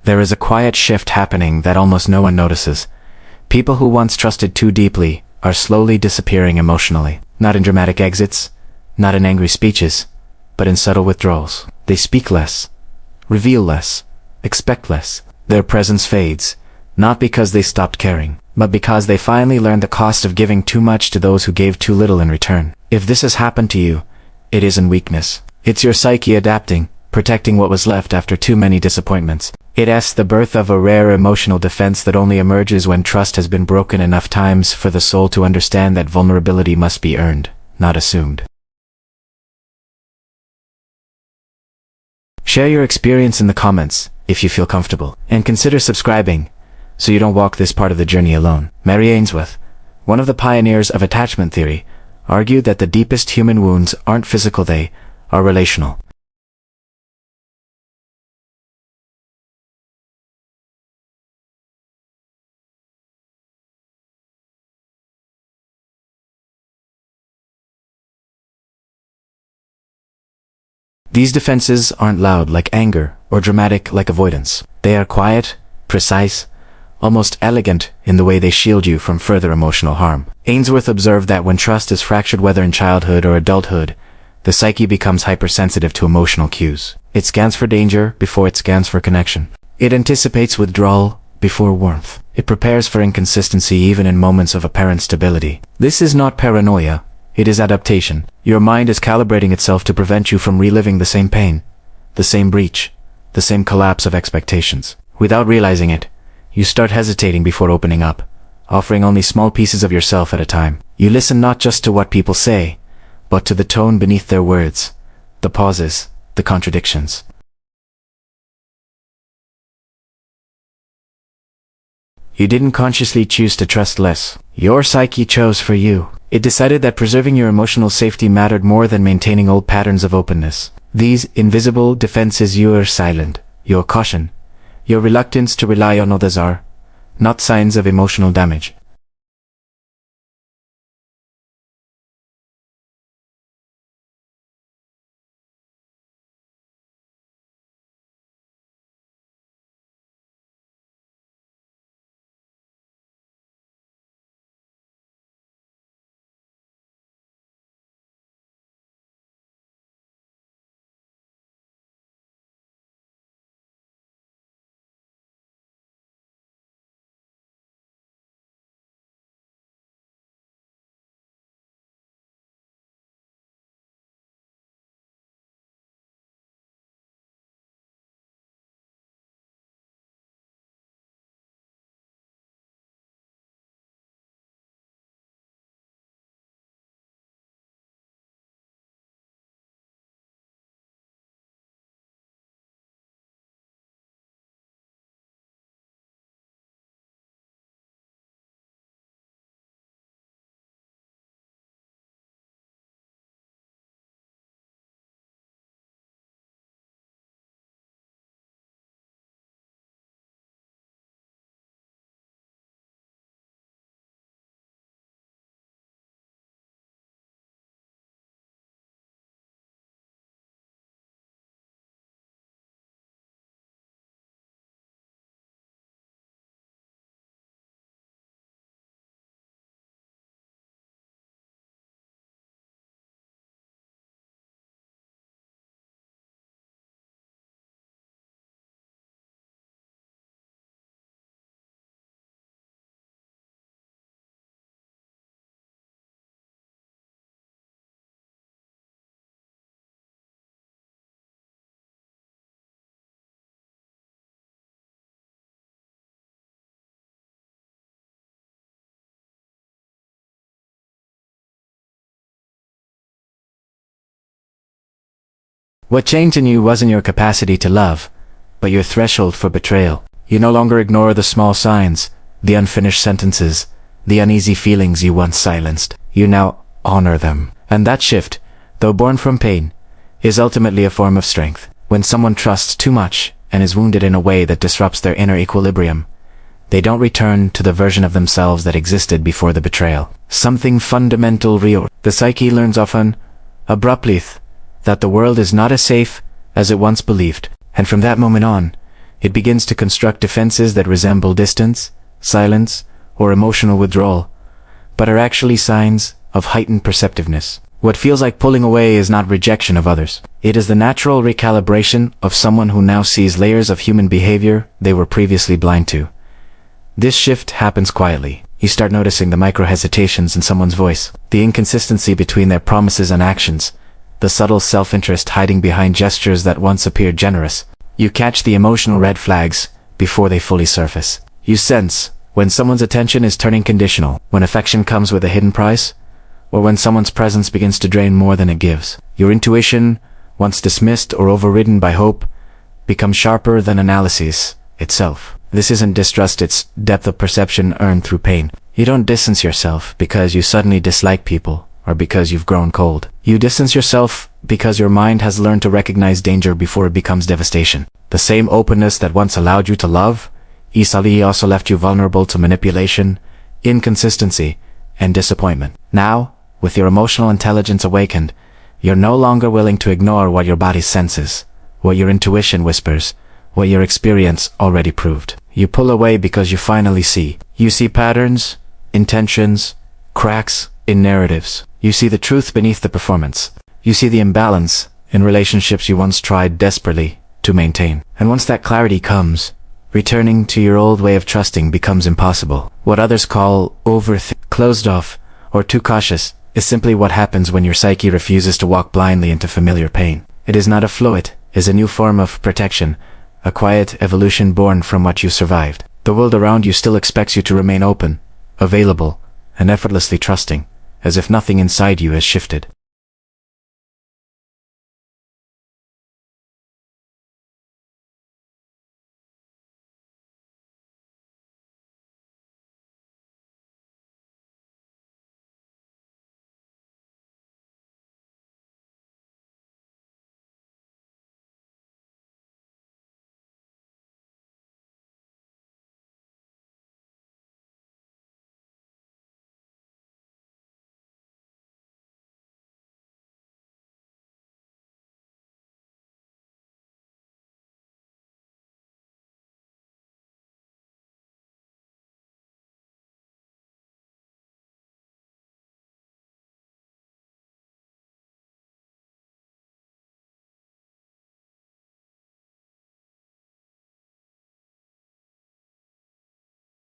There is a quiet shift happening that almost no one notices. People who once trusted too deeply are slowly disappearing emotionally. Not in dramatic exits, not in angry speeches, but in subtle withdrawals. They speak less, reveal less, expect less. Their presence fades, not because they stopped caring, but because they finally learned the cost of giving too much to those who gave too little in return. If this has happened to you, it isn't weakness. It's your psyche adapting, protecting what was left after too many disappointments. It's the birth of a rare emotional defense that only emerges when trust has been broken enough times for the soul to understand that vulnerability must be earned, not assumed. Share your experience in the comments, if you feel comfortable, and consider subscribing, so you don't walk this part of the journey alone. Mary Ainsworth, one of the pioneers of attachment theory, argued that the deepest human wounds aren't physical, they are relational. These defenses aren't loud like anger or dramatic like avoidance. They are quiet, precise, almost elegant in the way they shield you from further emotional harm. Ainsworth observed that when trust is fractured, whether in childhood or adulthood, the psyche becomes hypersensitive to emotional cues. It scans for danger before it scans for connection. It anticipates withdrawal before warmth. It prepares for inconsistency even in moments of apparent stability. This is not paranoia. It is adaptation. Your mind is calibrating itself to prevent you from reliving the same pain, the same breach, the same collapse of expectations. Without realizing it, you start hesitating before opening up, offering only small pieces of yourself at a time. You listen not just to what people say, but to the tone beneath their words, the pauses, the contradictions. You didn't consciously choose to trust less. Your psyche chose for you. It decided that preserving your emotional safety mattered more than maintaining old patterns of openness. These invisible defenses, your silent, your caution, your reluctance to rely on others, are not signs of emotional damage. What changed in you wasn't your capacity to love, but your threshold for betrayal. You no longer ignore the small signs, the unfinished sentences, the uneasy feelings you once silenced. You now honor them. And that shift, though born from pain, is ultimately a form of strength. When someone trusts too much and is wounded in a way that disrupts their inner equilibrium, they don't return to the version of themselves that existed before the betrayal. Something fundamental real. The psyche learns often, abruptly, that the world is not as safe as it once believed, and from that moment on, It begins to construct defenses that resemble distance, silence, or emotional withdrawal, but are actually signs of heightened perceptiveness. What feels like pulling away is not rejection of others. It is the natural recalibration of someone who now sees layers of human behavior they were previously blind to. This shift happens quietly. You start noticing the micro-hesitations in someone's voice, the inconsistency between their promises and actions, the subtle self-interest hiding behind gestures that once appeared generous. You catch the emotional red flags before they fully surface. You sense when someone's attention is turning conditional, when affection comes with a hidden price, or when someone's presence begins to drain more than it gives. Your intuition, once dismissed or overridden by hope, becomes sharper than analysis itself. This isn't distrust, it's depth of perception earned through pain. You don't distance yourself because you suddenly dislike people or because you've grown cold. You distance yourself because your mind has learned to recognize danger before it becomes devastation. The same openness that once allowed you to love easily also left you vulnerable to manipulation, inconsistency, and disappointment. Now, with your emotional intelligence awakened, you're no longer willing to ignore what your body senses, what your intuition whispers, what your experience already proved. You pull away because you finally see. You see patterns, intentions, cracks in narratives. You see the truth beneath the performance. You see the imbalance in relationships you once tried desperately to maintain. And once that clarity comes, returning to your old way of trusting becomes impossible. What others call closed off, or too cautious, is simply what happens when your psyche refuses to walk blindly into familiar pain. It is not a flaw, it is a new form of protection, a quiet evolution born from what you survived. The world around you still expects you to remain open, available, and effortlessly trusting, as if nothing inside you has shifted.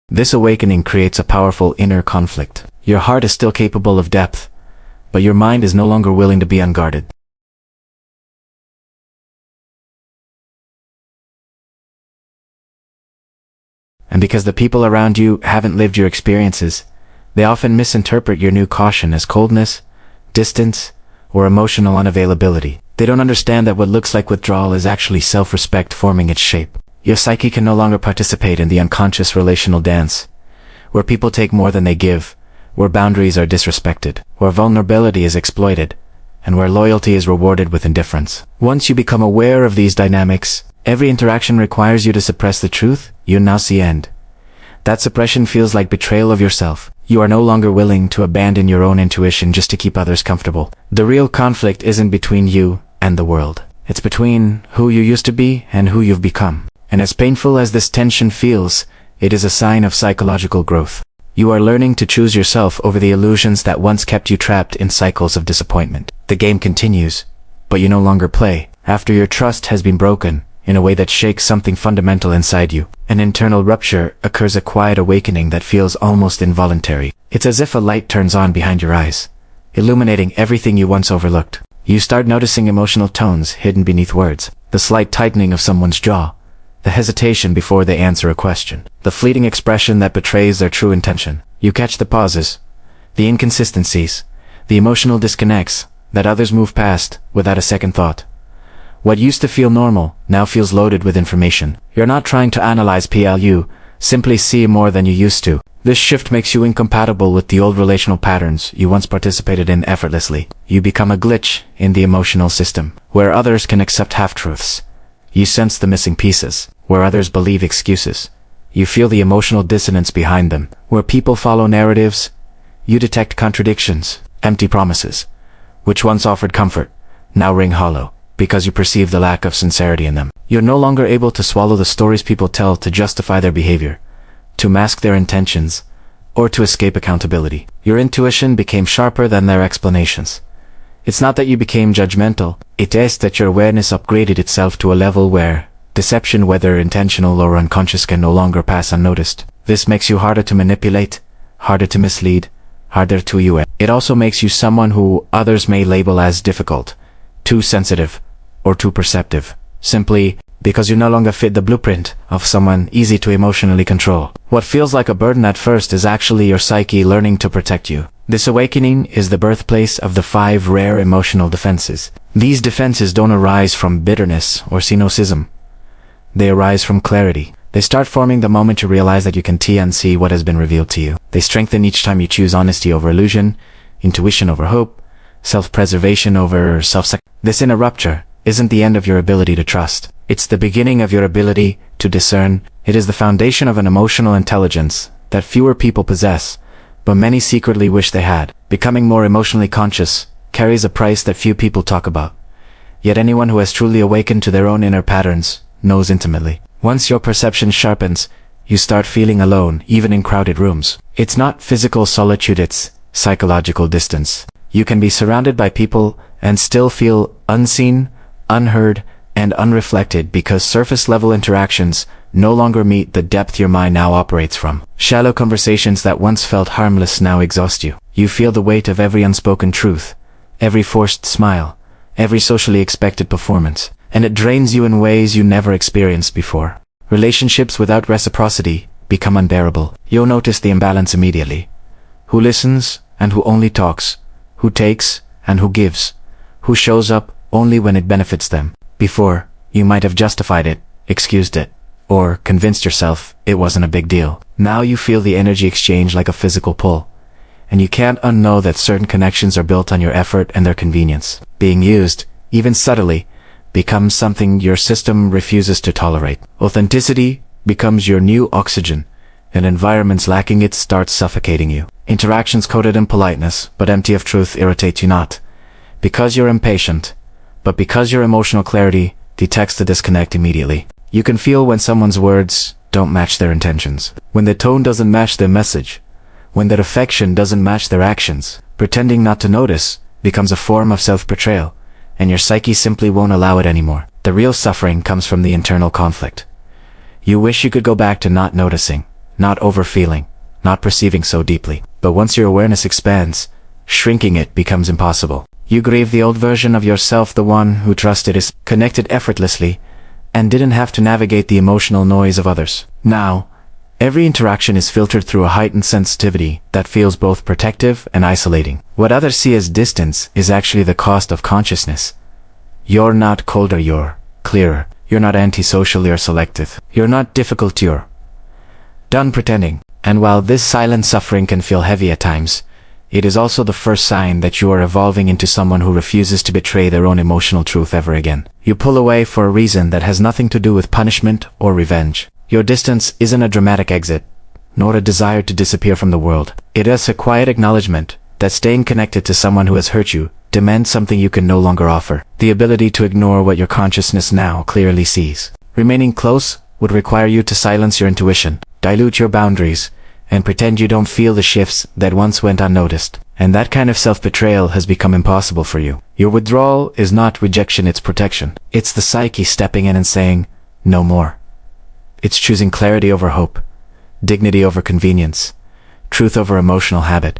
This awakening creates a powerful inner conflict. Your heart is still capable of depth, but your mind is no longer willing to be unguarded. And because the people around you haven't lived your experiences, they often misinterpret your new caution as coldness, distance, or emotional unavailability. They don't understand that what looks like withdrawal is actually self-respect forming its shape. Your psyche can no longer participate in the unconscious relational dance, where people take more than they give, where boundaries are disrespected, where vulnerability is exploited, and where loyalty is rewarded with indifference. Once you become aware of these dynamics, every interaction requires you to suppress the truth you now see end. That suppression feels like betrayal of yourself. You are no longer willing to abandon your own intuition just to keep others comfortable. The real conflict isn't between you and the world. It's between who you used to be and who you've become. And as painful as this tension feels, it is a sign of psychological growth. You are learning to choose yourself over the illusions that once kept you trapped in cycles of disappointment. The game continues, but you no longer play. After your trust has been broken, in a way that shakes something fundamental inside you, an internal rupture occurs, a quiet awakening that feels almost involuntary. It's as if a light turns on behind your eyes, illuminating everything you once overlooked. You start noticing emotional tones hidden beneath words, the slight tightening of someone's jaw, the hesitation before they answer a question, the fleeting expression that betrays their true intention. You catch the pauses, the inconsistencies, the emotional disconnects that others move past without a second thought. What used to feel normal now feels loaded with information. You're not trying to analyze you simply see more than you used to. This shift makes you incompatible with the old relational patterns you once participated in effortlessly. You become a glitch in the emotional system, where others can accept half-truths. You sense the missing pieces, where others believe excuses. You feel the emotional dissonance behind them. Where people follow narratives, you detect contradictions, empty promises, which once offered comfort, now ring hollow. because you perceive the lack of sincerity in them. You're no longer able to swallow the stories people tell to justify their behavior, to mask their intentions, or to escape accountability. Your intuition became sharper than their explanations. It's not that you became judgmental, it is that your awareness upgraded itself to a level where deception, whether intentional or unconscious, can no longer pass unnoticed. This makes you harder to manipulate, harder to mislead, harder to you. It also makes you someone who others may label as difficult, too sensitive, or too perceptive, simply because you no longer fit the blueprint of someone easy to emotionally control. What feels like a burden at first is actually your psyche learning to protect you. This awakening is the birthplace of the 5 rare emotional defenses. These defenses don't arise from bitterness or cynicism. They arise from clarity. They start forming the moment you realize that you can see what has been revealed to you. They strengthen each time you choose honesty over illusion, intuition over hope, self-preservation over self-sacrifice. This inner rupture isn't the end of your ability to trust. It's the beginning of your ability to discern. It is the foundation of an emotional intelligence that fewer people possess, but many secretly wish they had. Becoming more emotionally conscious carries a price that few people talk about. Yet anyone who has truly awakened to their own inner patterns knows intimately. Once your perception sharpens, you start feeling alone, even in crowded rooms. It's not physical solitude, it's psychological distance. You can be surrounded by people and still feel unseen, unheard, and unreflected because surface-level interactions no longer meet the depth your mind now operates from. Shallow conversations that once felt harmless now exhaust you. You feel the weight of every unspoken truth, every forced smile, every socially expected performance, and it drains you in ways you never experienced before. Relationships without reciprocity become unbearable. You'll notice the imbalance immediately. Who listens and who only talks, who takes and who gives, who shows up only when it benefits them. Before, you might have justified it, excused it, or convinced yourself it wasn't a big deal. Now you feel the energy exchange like a physical pull, and you can't unknow that certain connections are built on your effort and their convenience. Being used, even subtly, becomes something your system refuses to tolerate. Authenticity becomes your new oxygen, and environments lacking it start suffocating you. Interactions coated in politeness, but empty of truth, irritate you not because you're impatient, but because your emotional clarity detects the disconnect immediately. You can feel when someone's words don't match their intentions, when the tone doesn't match their message, when their affection doesn't match their actions. Pretending not to notice becomes a form of self-betrayal, and your psyche simply won't allow it anymore. The real suffering comes from the internal conflict. You wish you could go back to not noticing, not overfeeling, not perceiving so deeply. But once your awareness expands, shrinking it becomes impossible. You grieve the old version of yourself, the one who trusted is connected effortlessly and didn't have to navigate the emotional noise of others. Now, every interaction is filtered through a heightened sensitivity that feels both protective and isolating. What others see as distance is actually the cost of consciousness. You're not colder, you're clearer. You're not antisocial, you're selective. You're not difficult, you're done pretending. And while this silent suffering can feel heavy at times, it is also the first sign that you are evolving into someone who refuses to betray their own emotional truth ever again. You pull away for a reason that has nothing to do with punishment or revenge. Your distance isn't a dramatic exit, nor a desire to disappear from the world. It is a quiet acknowledgement that staying connected to someone who has hurt you demands something you can no longer offer: the ability to ignore what your consciousness now clearly sees. Remaining close would require you to silence your intuition, dilute your boundaries, and pretend you don't feel the shifts that once went unnoticed. And that kind of self-betrayal has become impossible for you. Your withdrawal is not rejection, it's protection. It's the psyche stepping in and saying, no more. It's choosing clarity over hope, dignity over convenience, truth over emotional habit.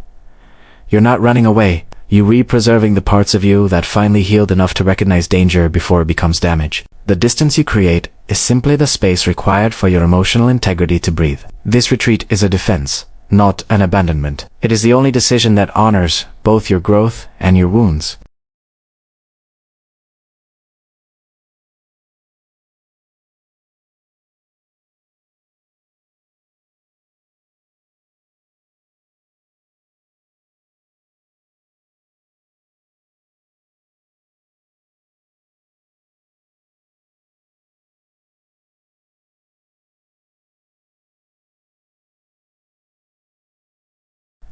You're not running away, you're re-preserving the parts of you that finally healed enough to recognize danger before it becomes damage. The distance you create is simply the space required for your emotional integrity to breathe. This retreat is a defense, not an abandonment. It is the only decision that honors both your growth and your wounds.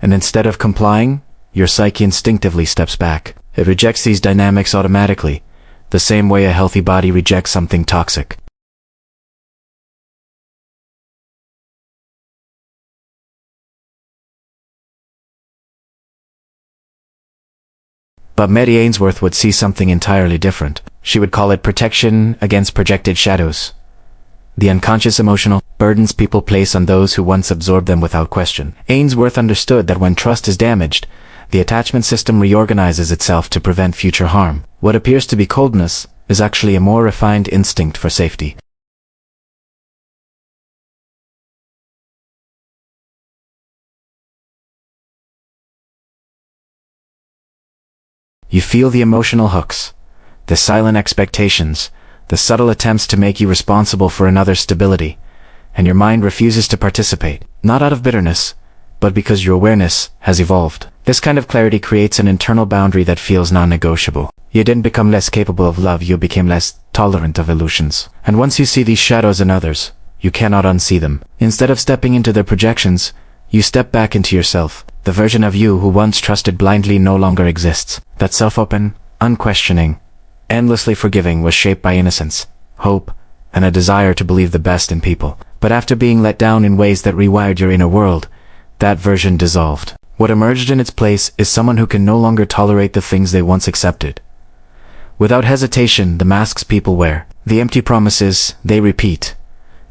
And instead of complying, your psyche instinctively steps back. It rejects these dynamics automatically. the same way a healthy body rejects something toxic. But Mary Ainsworth would see something entirely different. She would call it protection against projected shadows. The unconscious emotional burdens people place on those who once absorbed them without question. Ainsworth understood that when trust is damaged, the attachment system reorganizes itself to prevent future harm. What appears to be coldness is actually a more refined instinct for safety. You feel the emotional hooks, the silent expectations, the subtle attempts to make you responsible for another's stability, and your mind refuses to participate, not out of bitterness, but because your awareness has evolved. This kind of clarity creates an internal boundary that feels non-negotiable. You didn't become less capable of love, you became less tolerant of illusions. And once you see these shadows in others, you cannot unsee them. Instead of stepping into their projections, you step back into yourself. The version of you who once trusted blindly no longer exists. That self-open, unquestioning, endlessly forgiving was shaped by innocence, hope, and a desire to believe the best in people. But after being let down in ways that rewired your inner world, that version dissolved. What emerged in its place is someone who can no longer tolerate the things they once accepted. Without hesitation, the masks people wear, the empty promises they repeat,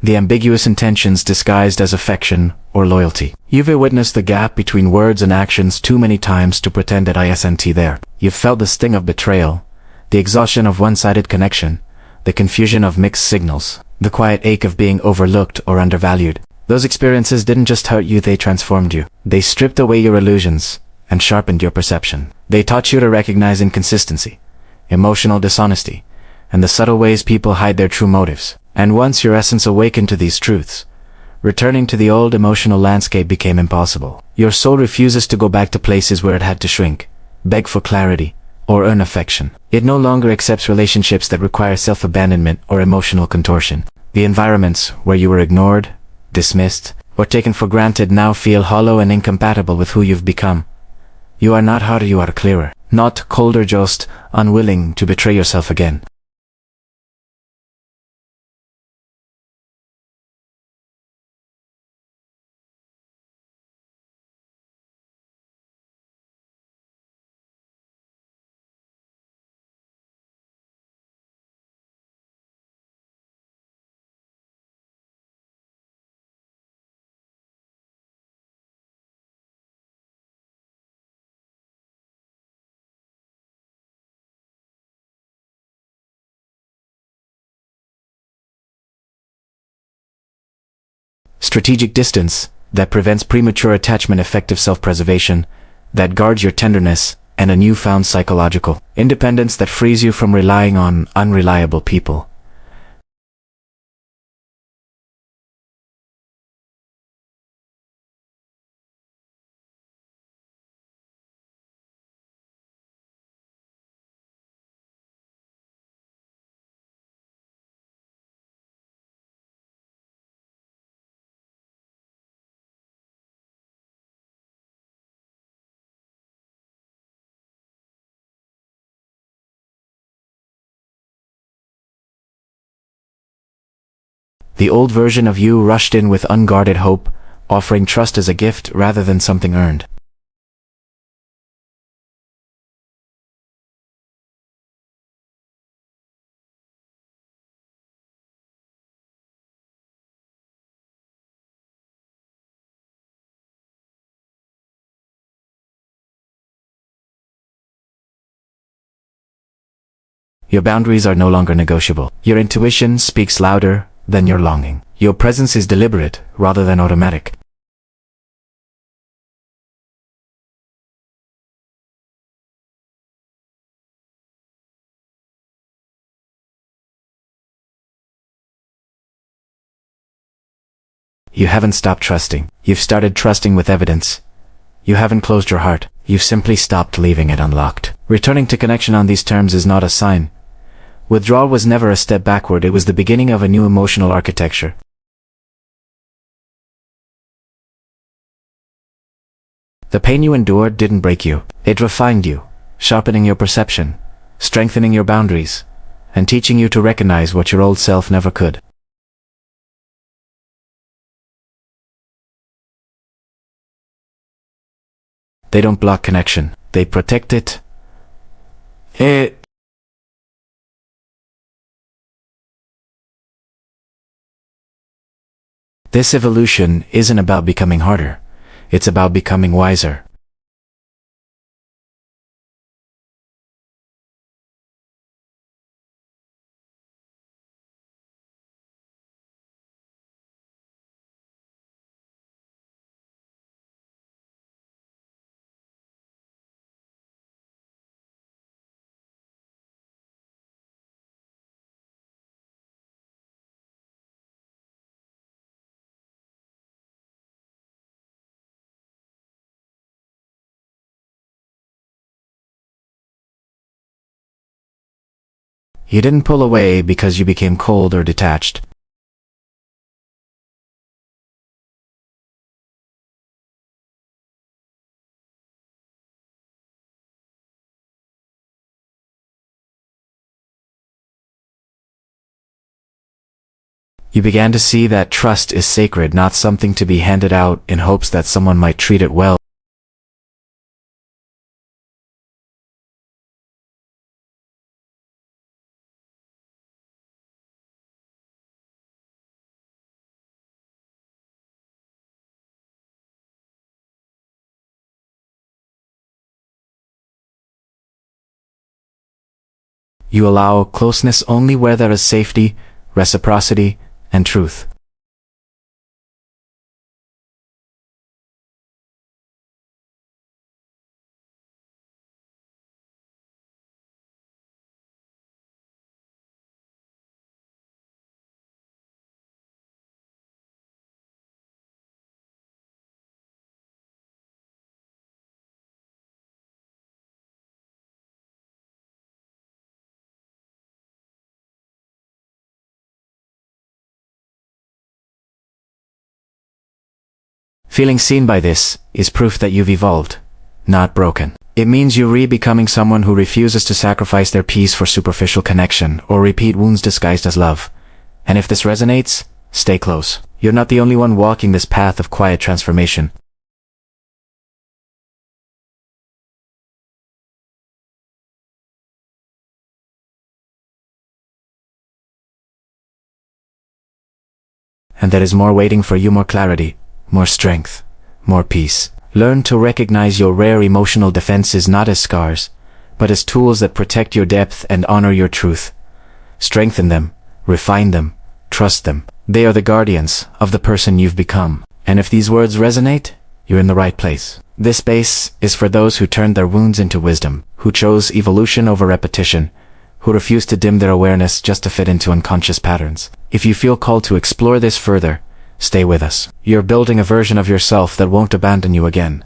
the ambiguous intentions disguised as affection or loyalty. You've witnessed the gap between words and actions too many times to pretend that isn't there. You've felt the sting of betrayal, the exhaustion of one-sided connection, the confusion of mixed signals, the quiet ache of being overlooked or undervalued. Those experiences didn't just hurt you, they transformed you. They stripped away your illusions and sharpened your perception. They taught you to recognize inconsistency, emotional dishonesty, and the subtle ways people hide their true motives. And once your essence awakened to these truths, returning to the old emotional landscape became impossible. Your soul refuses to go back to places where it had to shrink, beg for clarity, or earn affection. It no longer accepts relationships that require self-abandonment or emotional contortion. The environments where you were ignored, dismissed, or taken for granted now feel hollow and incompatible with who you've become. You are not harder, you are clearer. Not colder, just unwilling to betray yourself again. Strategic distance that prevents premature attachment, effective self-preservation that guards your tenderness, and a newfound psychological independence that frees you from relying on unreliable people. The old version of you rushed in with unguarded hope, offering trust as a gift rather than something earned. Your boundaries are no longer negotiable. Your intuition speaks louder than your longing. Your presence is deliberate rather than automatic. You haven't stopped trusting. You've started trusting with evidence. You haven't closed your heart. You've simply stopped leaving it unlocked. Returning to connection on these terms is not a sign. Withdrawal was never a step backward, it was the beginning of a new emotional architecture. The pain you endured didn't break you. It refined you, sharpening your perception, strengthening your boundaries, and teaching you to recognize what your old self never could. They don't block connection, they protect it. This evolution isn't about becoming harder, it's about becoming wiser. You didn't pull away because you became cold or detached. You began to see that trust is sacred, not something to be handed out in hopes that someone might treat it well. You allow closeness only where there is safety, reciprocity, and truth. Feeling seen by this is proof that you've evolved, not broken. It means you're re-becoming someone who refuses to sacrifice their peace for superficial connection or repeat wounds disguised as love. And if this resonates, stay close. You're not the only one walking this path of quiet transformation. And there is more waiting for you, more clarity, more strength, more peace. Learn to recognize your rare emotional defenses not as scars, but as tools that protect your depth and honor your truth. Strengthen them, refine them, trust them. They are the guardians of the person you've become. And if these words resonate, you're in the right place. This space is for those who turned their wounds into wisdom, who chose evolution over repetition, who refused to dim their awareness just to fit into unconscious patterns. If you feel called to explore this further, stay with us. You're building a version of yourself that won't abandon you again.